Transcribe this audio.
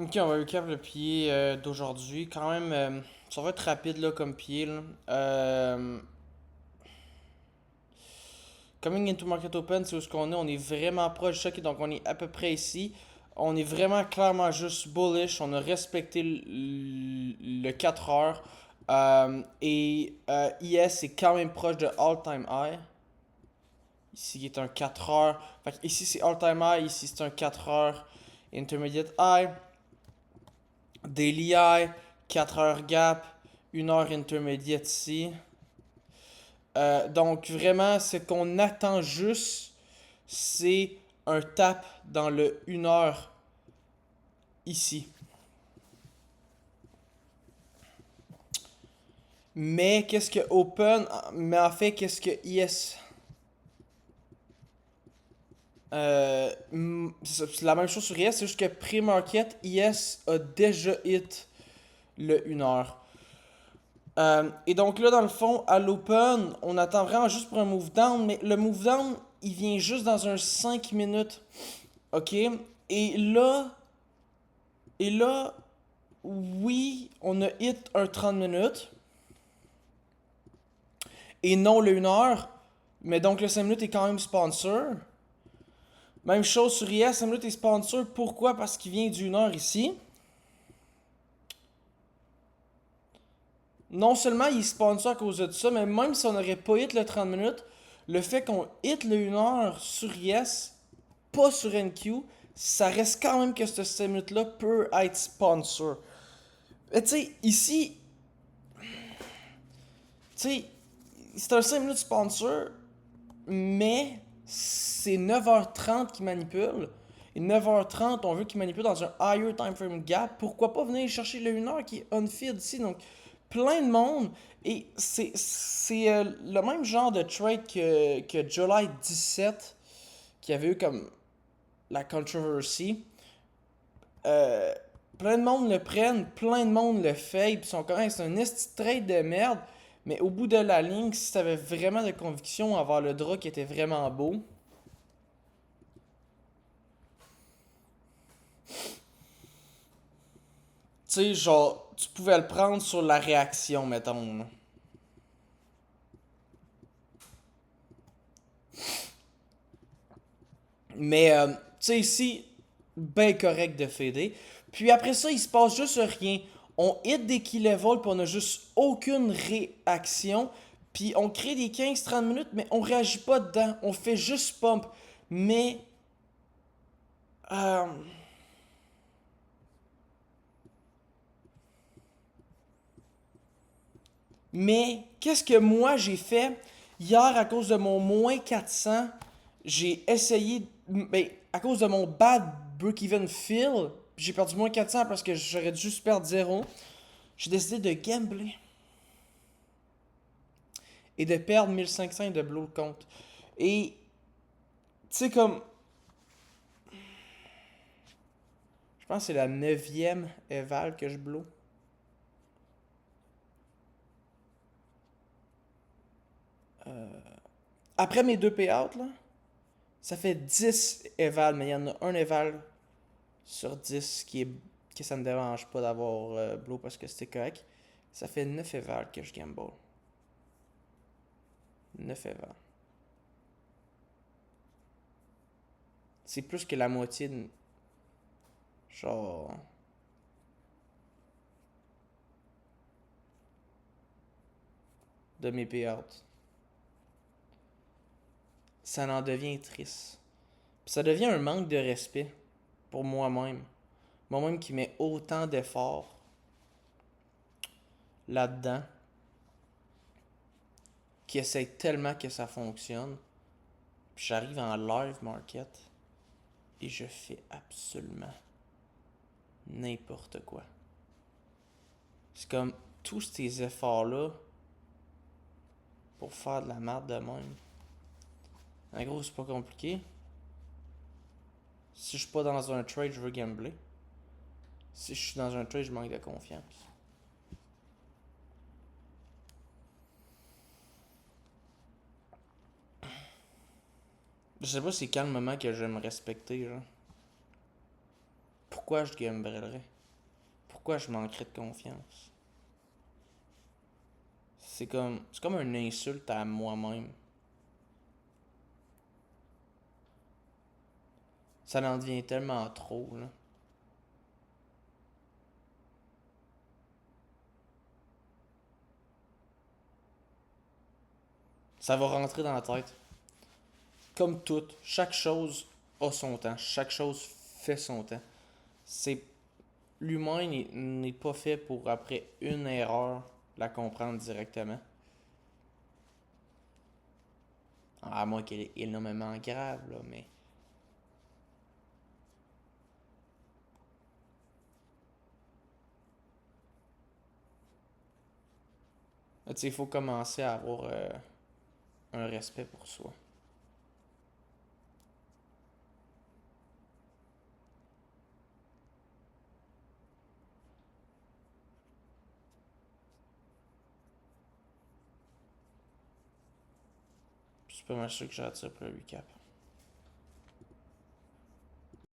Ok, on va recap le pied d'aujourd'hui. Quand même, ça va être rapide là, comme pied. Là. Coming into Market Open, c'est où ce qu'on est. On est vraiment proche du choc, donc on est à peu près ici. On est vraiment clairement juste bullish. On a respecté le 4 heures. IS est quand même proche de all-time high. Ici, il est un 4 heures. Fait que ici, c'est all-time high. Ici, c'est un 4 heures. Intermediate high. Daily high. 4 heures gap. 1 heure intermédiate ici. Donc, vraiment, ce qu'on attend juste, c'est un tap dans le 1 heure ici. Mais qu'est-ce que Open, mais en fait, qu'est-ce que IS c'est la même chose sur IS, c'est juste que pré-market, IS a déjà hit le 1 heure. Et donc là, dans le fond, à l'open, on attend vraiment juste pour un move down, mais le move down, il vient juste dans un 5 minutes. OK? Et là, et là, oui, on a hit un 30 minutes. Et non le 1 heure. Mais donc le 5 minutes est quand même sponsor. Même chose sur IS, 5 minutes est sponsor. Pourquoi? Parce qu'il vient du 1 heure ici. Non seulement il est sponsor à cause de ça, mais même si on n'aurait pas hit le 30 minutes, le fait qu'on hit le 1 heure sur IS, pas sur NQ, ça reste quand même que ce 5 minutes-là peut être sponsor. Mais tu sais, ici, tu sais, c'est un 5 minutes sponsor, mais c'est 9h30 qui manipule. Et 9h30, on veut qu'il manipule dans un higher time frame gap. Pourquoi pas venir chercher le 1 heure qui est unfilled ici? Donc, plein de monde. Et c'est le même genre de trade que July 17, qui avait eu comme la controversy. Euh, Plein de monde le prennent, plein de monde le fait, ils sont comme, hey, c'est un esti trade de merde. Mais au bout de la ligne, si t'avais vraiment de conviction à avoir le drap qui était vraiment beau, tu sais, genre, tu pouvais le prendre sur la réaction, mettons. Mais, tu sais, ici, ben correct de fader. Puis après ça, il se passe juste rien. On hit des key levels, puis on a juste aucune réaction. Puis on crée des 15-30 minutes, mais on réagit pas dedans. On fait juste pump. Mais, euh, mais qu'est-ce que moi j'ai fait hier à cause de mon moins 400? J'ai essayé, ben, à cause de mon bad break-even fill, j'ai perdu moins 400 parce que j'aurais dû juste perdre 0. J'ai décidé de gambler et de perdre 1500 et de blow le compte. Et, tu sais, comme, je pense que c'est la neuvième eval que je blow. Après mes deux payouts, là, ça fait 10 eval, mais il y en a un eval sur 10 qui est que ça me dérange pas d'avoir blow parce que c'était correct. Ça fait 9 eval que je gamble. 9 eval. C'est plus que la moitié de, genre, de mes payouts. Ça en devient triste. Puis ça devient un manque de respect pour moi-même. Moi-même qui met autant d'efforts là-dedans, qui essaie tellement que ça fonctionne. Puis j'arrive en live market et je fais absolument n'importe quoi. C'est comme tous ces efforts-là pour faire de la merde de même. En gros, c'est pas compliqué. Si je suis pas dans un trade, je veux gambler. Si je suis dans un trade, je manque de confiance. Je sais pas c'est quand le moment que je vais me respecter, genre. pourquoi je gamblerais? Pourquoi je manquerais de confiance? C'est comme une insulte à moi-même. Ça en devient tellement trop, là. Ça va rentrer dans la tête. Comme tout, chaque chose a son temps. Chaque chose fait son temps. C'est L'humain n'est pas fait pour, après une erreur, la comprendre directement. À moins qu'elle est énormément grave, là, mais. Tu sais, il faut commencer à avoir un respect pour soi. C'est pas mal sûr que j'ai à dire pour le recap.